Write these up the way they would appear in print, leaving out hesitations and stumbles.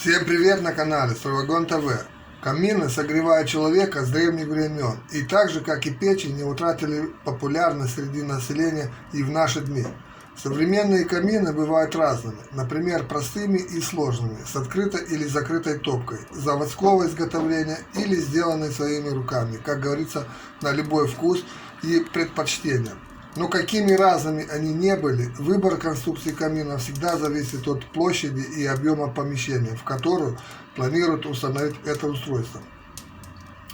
Всем привет на канале Стройвагон ТВ. Камины согревают человека с древних времен и так же, как и печи, не утратили популярность среди населения и в наши дни. Современные камины бывают разными, например, простыми и сложными, с открытой или закрытой топкой, заводского изготовления или сделанной своими руками, как говорится, на любой вкус и предпочтение. Но какими разными они не были, выбор конструкции камина всегда зависит от площади и объема помещения, в которую планируют установить это устройство.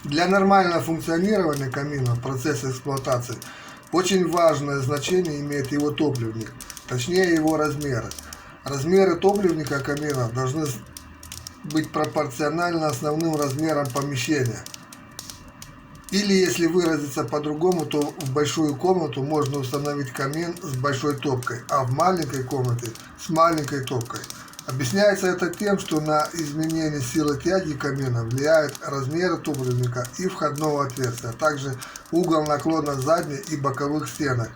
Для нормального функционирования камина в процессе эксплуатации очень важное значение имеет его топливник, точнее его размеры. Размеры топливника камина должны быть пропорциональны основным размерам помещения. Или, если выразиться по-другому, то в большую комнату можно установить камин с большой топкой, а в маленькой комнате с маленькой топкой. Объясняется это тем, что на изменение силы тяги камина влияют размеры топливника и входного отверстия, а также угол наклона задней и боковых стенок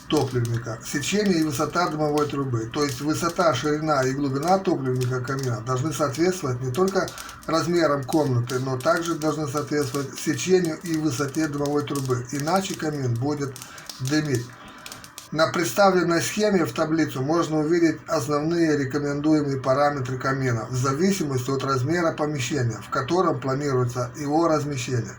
топливника, сечение и высота дымовой трубы. То есть высота, ширина и глубина топливника камина должны соответствовать не только размерам комнаты, но также должны соответствовать сечению и высоте дымовой трубы, иначе камин будет дымить. На представленной схеме в таблицу можно увидеть основные рекомендуемые параметры камина в зависимости от размера помещения, в котором планируется его размещение.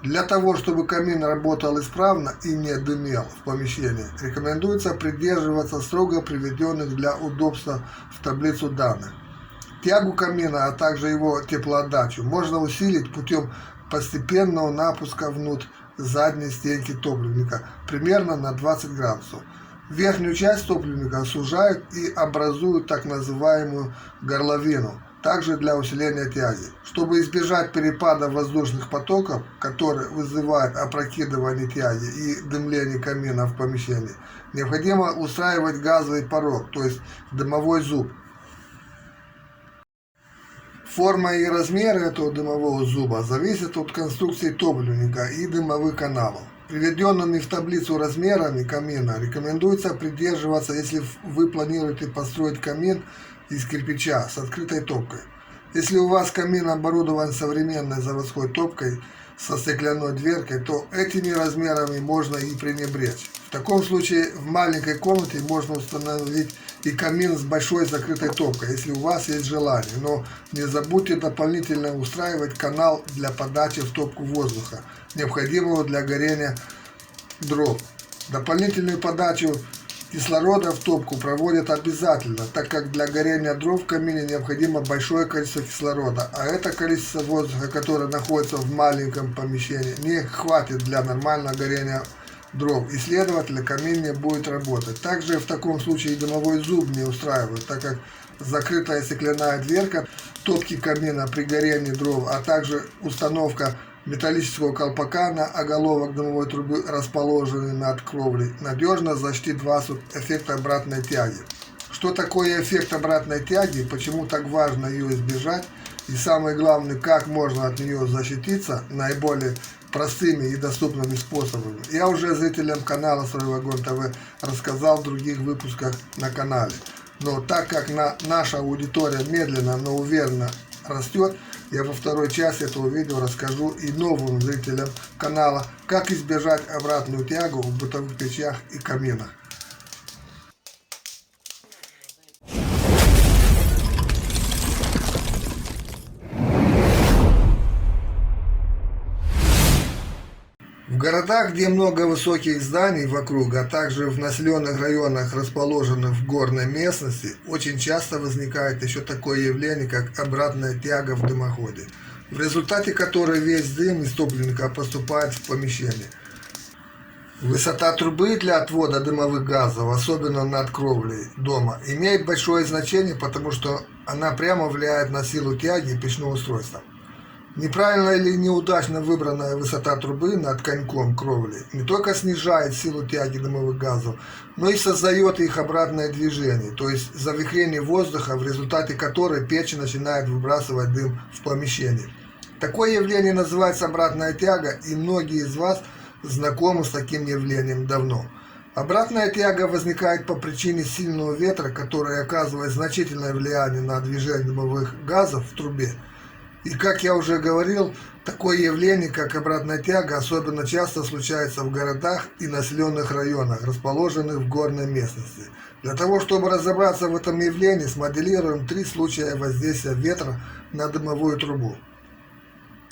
Для того, чтобы камин работал исправно и не дымел в помещении, рекомендуется придерживаться строго приведенных для удобства в таблицу данных. Тягу камина, а также его теплоотдачу можно усилить путем постепенного напуска внутрь задней стенки топливника примерно на 20 градусов. Верхнюю часть топливника сужают и образуют так называемую горловину, также для усиления тяги. Чтобы избежать перепада воздушных потоков, которые вызывают опрокидывание тяги и дымление камина в помещении, необходимо устраивать газовый порог, то есть дымовой зуб. Форма и размеры этого дымового зуба зависят от конструкции топливника и дымовых каналов. Приведенными в таблицу размерами камина рекомендуется придерживаться, если вы планируете построить камин из кирпича с открытой топкой. Если у вас камин оборудован современной заводской топкой со стеклянной дверкой, то этими размерами можно и пренебречь. В таком случае в маленькой комнате можно установить и камин с большой закрытой топкой, если у вас есть желание, но не забудьте дополнительно устраивать канал для подачи в топку воздуха, необходимого для горения дров. Дополнительную подачу кислорода в топку проводят обязательно, так как для горения дров в камине необходимо большое количество кислорода, а это количество воздуха, которое находится в маленьком помещении, не хватит для нормального горения дров, и следовательно камин не будет работать. Также в таком случае дымовой зуб не устраивает, так как закрытая стеклянная дверка топки камина при горении дров, а также установка металлического колпака на оголовок дымовой трубы, расположенный над кровлей, надежно защитит вас от эффекта обратной тяги. Что такое эффект обратной тяги, почему так важно ее избежать, и самое главное, как можно от нее защититься наиболее простыми и доступными способами, я уже зрителям канала Стройвагон ТВ рассказал в других выпусках на канале. Но так как наша аудитория медленно, но уверенно растет, я во второй части этого видео расскажу и новым зрителям канала, как избежать обратную тягу в бытовых печах и каминах. В городах, где много высоких зданий вокруг, а также в населенных районах, расположенных в горной местности, очень часто возникает еще такое явление, как обратная тяга в дымоходе, в результате которой весь дым из топливника поступает в помещение. Высота трубы для отвода дымовых газов, особенно над кровлей дома, имеет большое значение, потому что она прямо влияет на силу тяги печного устройства. Неправильно или неудачно выбранная высота трубы над коньком кровли не только снижает силу тяги дымовых газов, но и создает их обратное движение, то есть завихрение воздуха, в результате которой печь начинает выбрасывать дым в помещение. Такое явление называется обратная тяга, и многие из вас знакомы с таким явлением давно. Обратная тяга возникает по причине сильного ветра, который оказывает значительное влияние на движение дымовых газов в трубе. И, как я уже говорил, такое явление, как обратная тяга, особенно часто случается в городах и населенных районах, расположенных в горной местности. Для того, чтобы разобраться в этом явлении, смоделируем 3 случая воздействия ветра на дымовую трубу.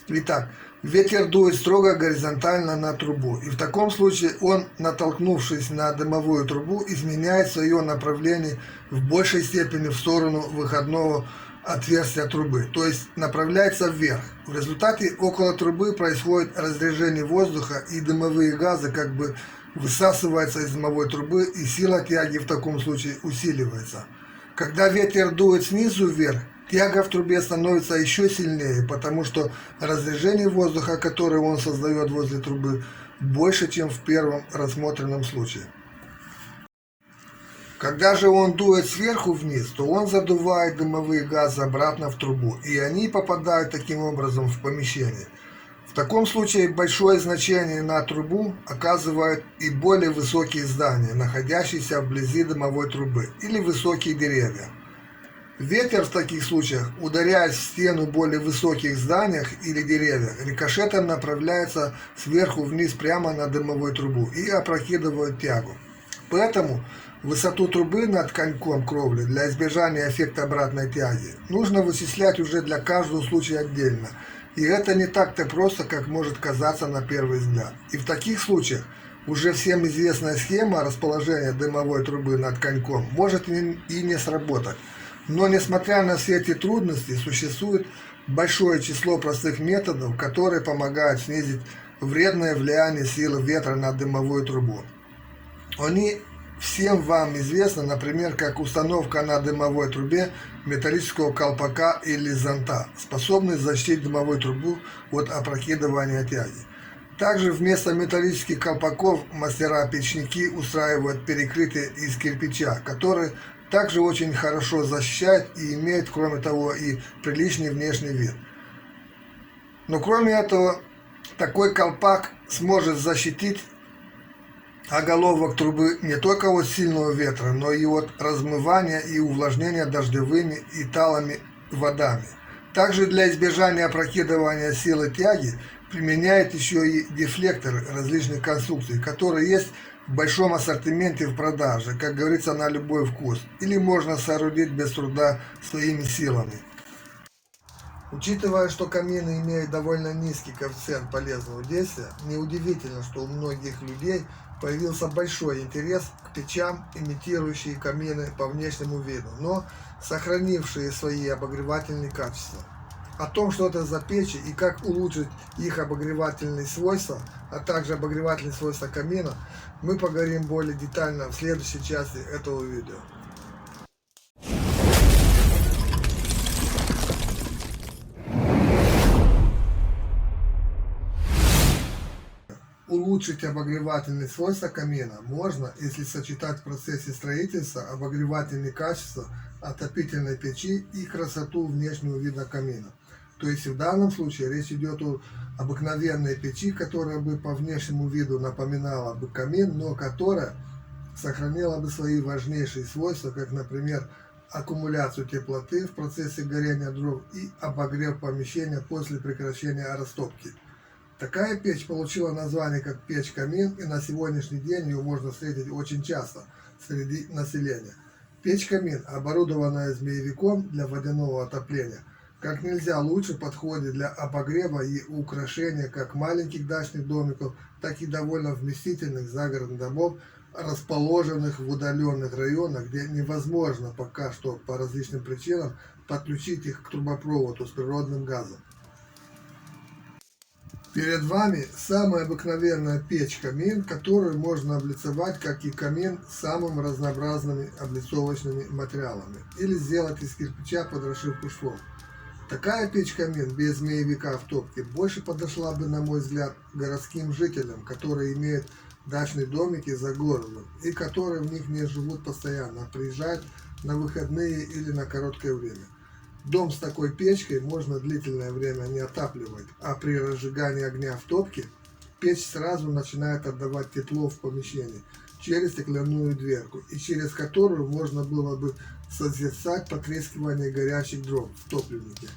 Итак, ветер дует строго горизонтально на трубу, и в таком случае он, натолкнувшись на дымовую трубу, изменяет свое направление в большей степени в сторону выходного отверстия трубы, то есть направляется вверх. В результате около трубы происходит разрежение воздуха, и дымовые газы как бы высасываются из дымовой трубы, и сила тяги в таком случае усиливается. Когда ветер дует снизу вверх, тяга в трубе становится еще сильнее, потому что разрежение воздуха, которое он создает возле трубы, больше, чем в первом рассмотренном случае. Когда же он дует сверху вниз, то он задувает дымовые газы обратно в трубу, и они попадают таким образом в помещение. В таком случае большое значение на трубу оказывают и более высокие здания, находящиеся вблизи дымовой трубы, или высокие деревья. Ветер в таких случаях, ударяясь в стену более высоких зданиях или деревьях, рикошетом направляется сверху вниз прямо на дымовую трубу и опрокидывает тягу. Поэтому высоту трубы над коньком кровли для избежания эффекта обратной тяги нужно вычислять уже для каждого случая отдельно. И это не так-то просто, как может казаться на первый взгляд. И в таких случаях уже всем известная схема расположения дымовой трубы над коньком может и не сработать. Но несмотря на все эти трудности, существует большое число простых методов, которые помогают снизить вредное влияние силы ветра на дымовую трубу. Они всем вам известны, например, как установка на дымовой трубе металлического колпака или зонта, способный защитить дымовую трубу от опрокидывания тяги. Также вместо металлических колпаков мастера-печники устраивают перекрытие из кирпича, который также очень хорошо защищает и имеет, кроме того, и приличный внешний вид. Но кроме этого, такой колпак сможет защитить оголовок трубы не только от сильного ветра, но и от размывания и увлажнения дождевыми и талыми водами. Также для избежания опрокидывания силы тяги применяют еще и дефлекторы различных конструкций, которые есть в большом ассортименте в продаже, как говорится, на любой вкус, или можно соорудить без труда своими силами. Учитывая, что камины имеют довольно низкий коэффициент полезного действия, неудивительно, что у многих людей появился большой интерес к печам, имитирующие камины по внешнему виду, но сохранившие свои обогревательные качества. О том, что это за печи и как улучшить их обогревательные свойства, а также обогревательные свойства камина, мы поговорим более детально в следующей части этого видео. Улучшить обогревательные свойства камина можно, если сочетать в процессе строительства обогревательные качества отопительной печи и красоту внешнего вида камина. То есть в данном случае речь идет о обыкновенной печи, которая бы по внешнему виду напоминала бы камин, но которая сохранила бы свои важнейшие свойства, как, например, аккумуляцию теплоты в процессе горения дров и обогрев помещения после прекращения растопки. Такая печь получила название как печь-камин, и на сегодняшний день ее можно встретить очень часто среди населения. Печь-камин, оборудованная змеевиком для водяного отопления, как нельзя лучше подходит для обогрева и украшения как маленьких дачных домиков, так и довольно вместительных загородных домов, расположенных в удаленных районах, где невозможно пока что по различным причинам подключить их к трубопроводу с природным газом. Перед вами самая обыкновенная печь-камин, которую можно облицевать, как и камин, самыми разнообразными облицовочными материалами, или сделать из кирпича под расшивку швов. Такая печь-камин без змеевика в топке больше подошла бы, на мой взгляд, городским жителям, которые имеют дачные домики за городом и которые в них не живут постоянно, а приезжают на выходные или на короткое время. Дом с такой печкой можно длительное время не отапливать, а при разжигании огня в топке печь сразу начинает отдавать тепло в помещении, через стеклянную дверку, и через которую можно было бы созерцать потрескивание горячих дров в топливнике.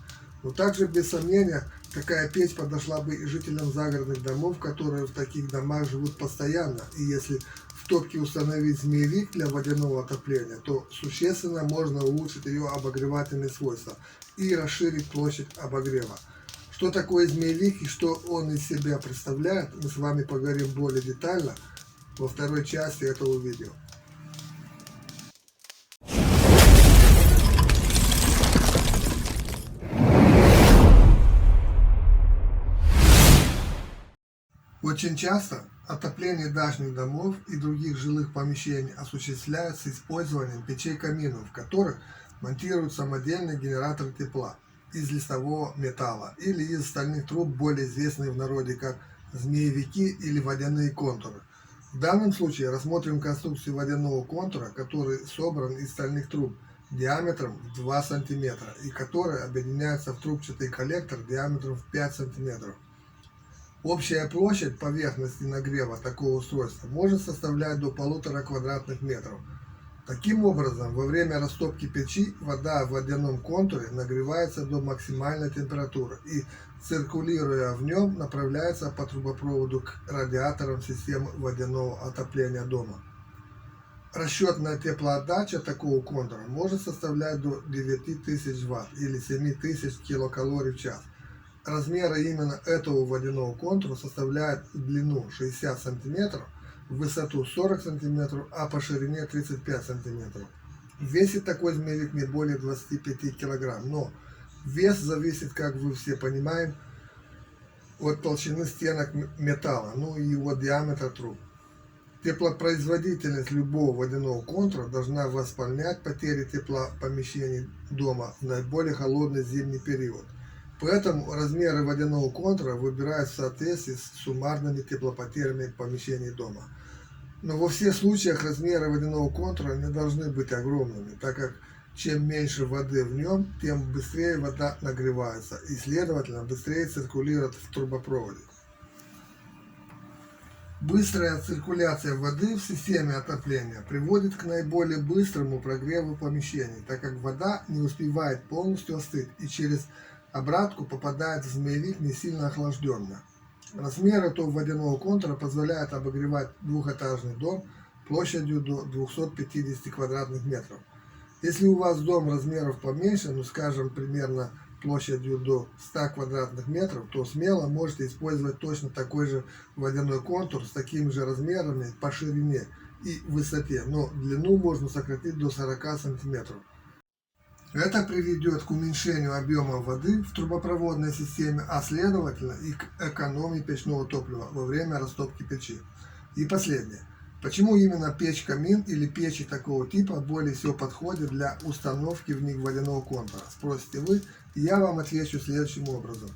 Но также, без сомнения, такая печь подошла бы и жителям загородных домов, которые в таких домах живут постоянно, и если в топке установить змеевик для водяного отопления, то существенно можно улучшить ее обогревательные свойства и расширить площадь обогрева. Что такое змеевик и что он из себя представляет, мы с вами поговорим более детально во второй части этого видео. Очень часто отопление дачных домов и других жилых помещений осуществляется с использованием печей-каминов, в которых монтируют самодельный генератор тепла из листового металла или из стальных труб, более известные в народе как змеевики или водяные контуры. В данном случае рассмотрим конструкцию водяного контура, который собран из стальных труб диаметром в 2 см и который объединяется в трубчатый коллектор диаметром в 5 см. Общая площадь поверхности нагрева такого устройства может составлять до 1,5 квадратных метров. Таким образом, во время растопки печи вода в водяном контуре нагревается до максимальной температуры и, циркулируя в нем, направляется по трубопроводу к радиаторам системы водяного отопления дома. Расчетная теплоотдача такого контура может составлять до 9000 Вт или 7000 килокалорий в час. Размеры именно этого водяного контура составляют в длину 60 см, в высоту 40 см, а по ширине 35 см. Весит такой змеевик не более 25 кг, но вес зависит, как вы все понимаете, от толщины стенок металла, ну и его диаметра труб. Теплопроизводительность любого водяного контура должна восполнять потери тепла помещений дома в наиболее холодный зимний период. Поэтому размеры водяного контура выбирают в соответствии с суммарными теплопотерями помещений дома. Но во всех случаях размеры водяного контура не должны быть огромными, так как чем меньше воды в нем, тем быстрее вода нагревается и, следовательно, быстрее циркулирует в трубопроводе. Быстрая циркуляция воды в системе отопления приводит к наиболее быстрому прогреву помещений, так как вода не успевает полностью остыть и через обратку попадает в змеевик не сильно охлажденно. Размер этого водяного контура позволяет обогревать двухэтажный дом площадью до 250 квадратных метров. Если у вас дом размеров поменьше, ну скажем примерно площадью до 100 квадратных метров, то смело можете использовать точно такой же водяной контур с такими же размерами по ширине и высоте, но длину можно сократить до 40 см. Это приведет к уменьшению объема воды в трубопроводной системе, а следовательно и к экономии печного топлива во время растопки печи. И последнее. Почему именно печь-камин или печи такого типа более всего подходят для установки в них водяного контура? Спросите вы, и я вам отвечу следующим образом.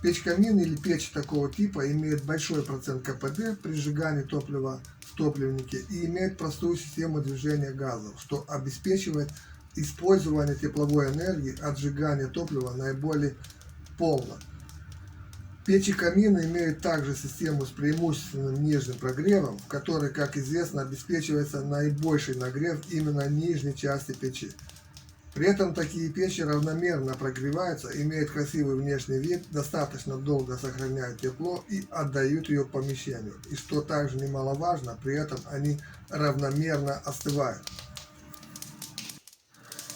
Печь-камин или печь такого типа имеет большой процент КПД при сжигании топлива в топливнике и имеет простую систему движения газов, что обеспечивает использование тепловой энергии от сжигания топлива наиболее полно. Печи-камины имеют также систему с преимущественным нижним прогревом, в которой, как известно, обеспечивается наибольший нагрев именно нижней части печи. При этом такие печи равномерно прогреваются, имеют красивый внешний вид, достаточно долго сохраняют тепло и отдают ее помещению. И что также немаловажно, при этом они равномерно остывают.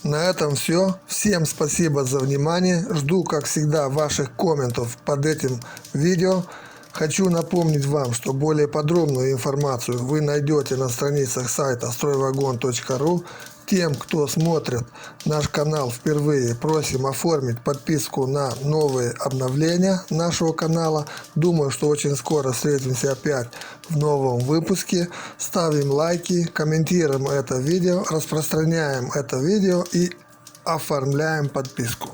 На этом все. Всем спасибо за внимание. Жду, как всегда, ваших комментов под этим видео. Хочу напомнить вам, что более подробную информацию вы найдете на страницах сайта strойvagon.ru. Тем, кто смотрит наш канал впервые, просим оформить подписку на новые обновления нашего канала. Думаю, что очень скоро встретимся опять в новом выпуске. Ставим лайки, комментируем это видео, распространяем это видео и оформляем подписку.